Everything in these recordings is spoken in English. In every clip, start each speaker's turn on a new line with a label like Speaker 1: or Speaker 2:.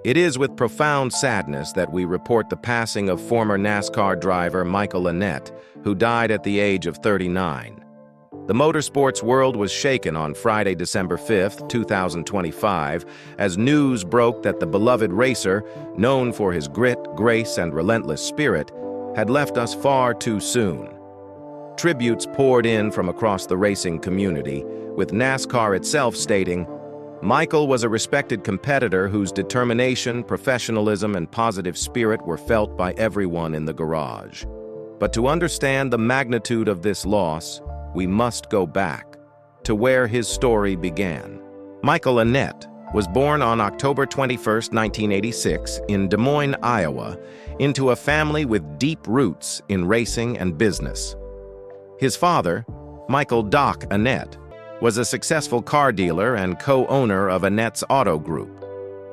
Speaker 1: It is with profound sadness that we report the passing of former NASCAR driver Michael Annett, who died at the age of 39. The motorsports world was shaken on Friday, December 5, 2025, as news broke that the beloved racer, known for his grit, grace, and relentless spirit, had left us far too soon. Tributes poured in from across the racing community, with NASCAR itself stating, "Michael was a respected competitor whose determination, professionalism, and positive spirit were felt by everyone in the garage." But to understand the magnitude of this loss, we must go back to where his story began. Michael Annett was born on October 21, 1986, in Des Moines, Iowa, into a family with deep roots in racing and business. His father, Michael "Doc" Annett, was a successful car dealer and co-owner of Annett's Auto Group,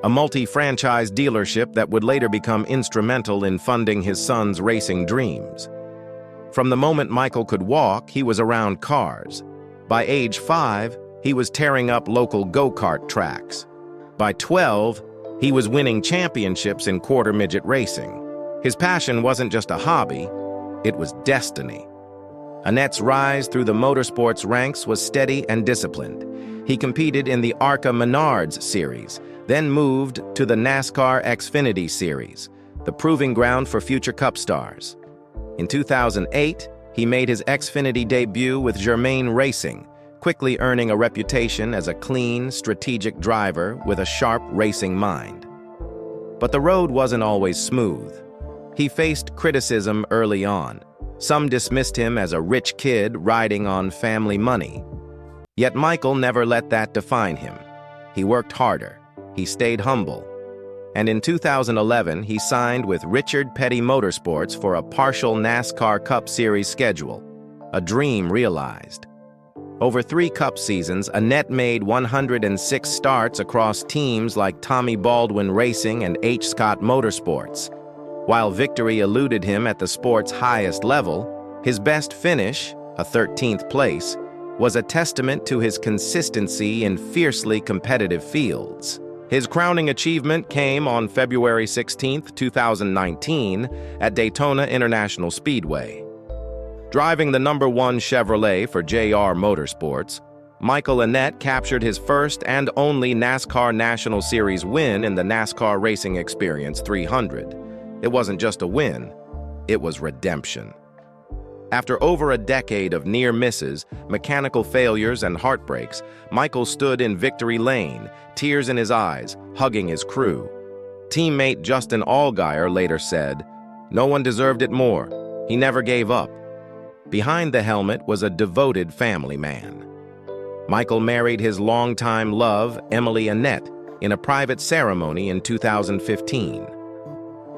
Speaker 1: a multi-franchise dealership that would later become instrumental in funding his son's racing dreams. From the moment Michael could walk, he was around cars. By age 5, he was tearing up local go-kart tracks. By 12, he was winning championships in quarter-midget racing. His passion wasn't just a hobby, it was destiny. Annett's rise through the motorsports ranks was steady and disciplined. He competed in the ARCA Menards Series, then moved to the NASCAR Xfinity Series, the proving ground for future Cup stars. In 2008, he made his Xfinity debut with Germain Racing, quickly earning a reputation as a clean, strategic driver with a sharp racing mind. But the road wasn't always smooth. He faced criticism early on. Some dismissed him as a rich kid riding on family money. Yet Michael never let that define him. He worked harder. He stayed humble. And in 2011, he signed with Richard Petty Motorsports for a partial NASCAR Cup Series schedule, a dream realized. Over 3 Cup seasons, Annett made 106 starts across teams like Tommy Baldwin Racing and H. Scott Motorsports. While victory eluded him at the sport's highest level, his best finish, a 13th place, was a testament to his consistency in fiercely competitive fields. His crowning achievement came on February 16, 2019, at Daytona International Speedway. Driving the #1 Chevrolet for JR Motorsports, Michael Annett captured his first and only NASCAR National Series win in the NASCAR Racing Experience 300. It wasn't just a win, it was redemption. After over a decade of near misses, mechanical failures, and heartbreaks, Michael stood in victory lane, tears in his eyes, hugging his crew. Teammate Justin Allgaier later said, "No one deserved it more. He never gave up." Behind the helmet was a devoted family man. Michael married his longtime love, Emily Annett, in a private ceremony in 2015.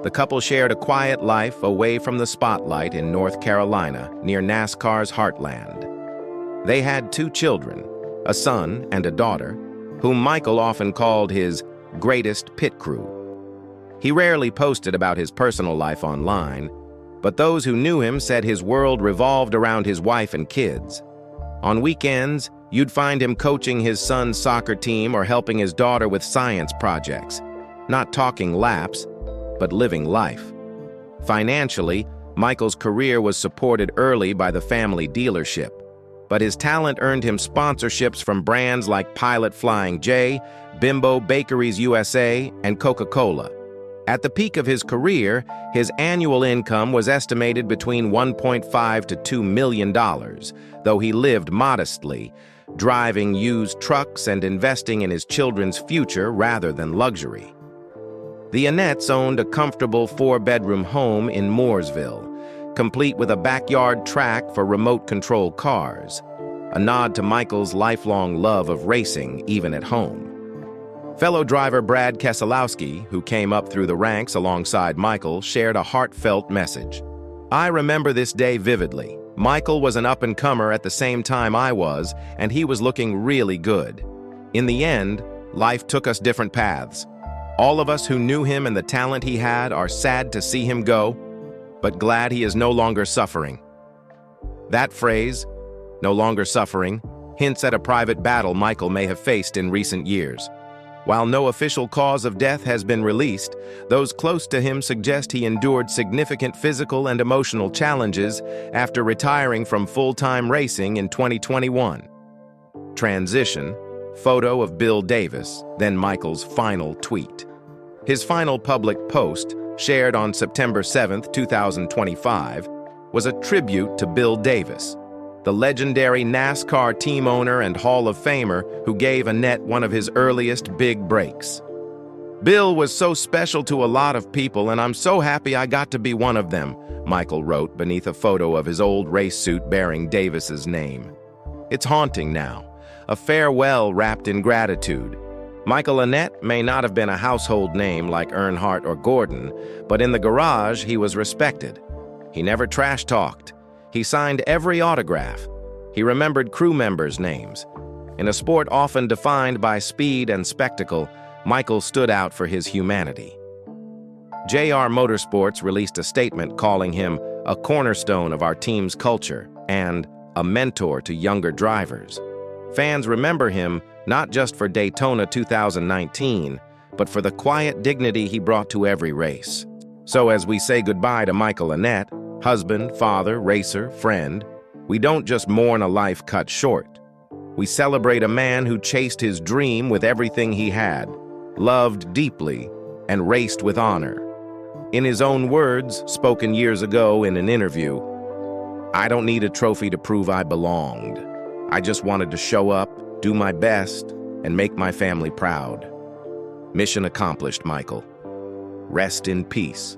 Speaker 1: The couple shared a quiet life away from the spotlight in North Carolina, near NASCAR's heartland. They had 2 children, a son and a daughter, whom Michael often called his greatest pit crew. He rarely posted about his personal life online, but those who knew him said his world revolved around his wife and kids. On weekends, you'd find him coaching his son's soccer team or helping his daughter with science projects, not talking laps, but living life. Financially, Michael's career was supported early by the family dealership, but his talent earned him sponsorships from brands like Pilot Flying J, Bimbo Bakeries USA, and Coca-Cola. At the peak of his career, his annual income was estimated between $1.5 to $2 million, though he lived modestly, driving used trucks and investing in his children's future rather than luxury. The Annetts owned a comfortable 4-bedroom home in Mooresville, complete with a backyard track for remote-control cars, a nod to Michael's lifelong love of racing, even at home. Fellow driver Brad Keselowski, who came up through the ranks alongside Michael, shared a heartfelt message. "I remember this day vividly. Michael was an up-and-comer at the same time I was, and he was looking really good. In the end, life took us different paths. All of us who knew him and the talent he had are sad to see him go, but glad he is no longer suffering." That phrase, "no longer suffering," hints at a private battle Michael may have faced in recent years. While no official cause of death has been released, those close to him suggest he endured significant physical and emotional challenges after retiring from full-time racing in 2021. Transition, photo of Bill Davis, then Michael's final tweet. His final public post, shared on September 7, 2025, was a tribute to Bill Davis, the legendary NASCAR team owner and Hall of Famer who gave Annett one of his earliest big breaks. "Bill was so special to a lot of people, and I'm so happy I got to be one of them," Michael wrote beneath a photo of his old race suit bearing Davis's name. It's haunting now, a farewell wrapped in gratitude. Michael Annett may not have been a household name like Earnhardt or Gordon, but in the garage he was respected. He never trash-talked. He signed every autograph. He remembered crew members' names. In a sport often defined by speed and spectacle, Michael stood out for his humanity. JR Motorsports released a statement calling him a cornerstone of our team's culture and a mentor to younger drivers. Fans remember him not just for Daytona 2019, but for the quiet dignity he brought to every race. So as we say goodbye to Michael Annett, husband, father, racer, friend, we don't just mourn a life cut short. We celebrate a man who chased his dream with everything he had, loved deeply, and raced with honor. In his own words, spoken years ago in an interview, "I don't need a trophy to prove I belonged. I just wanted to show up, do my best, and make my family proud." Mission accomplished, Michael. Rest in peace.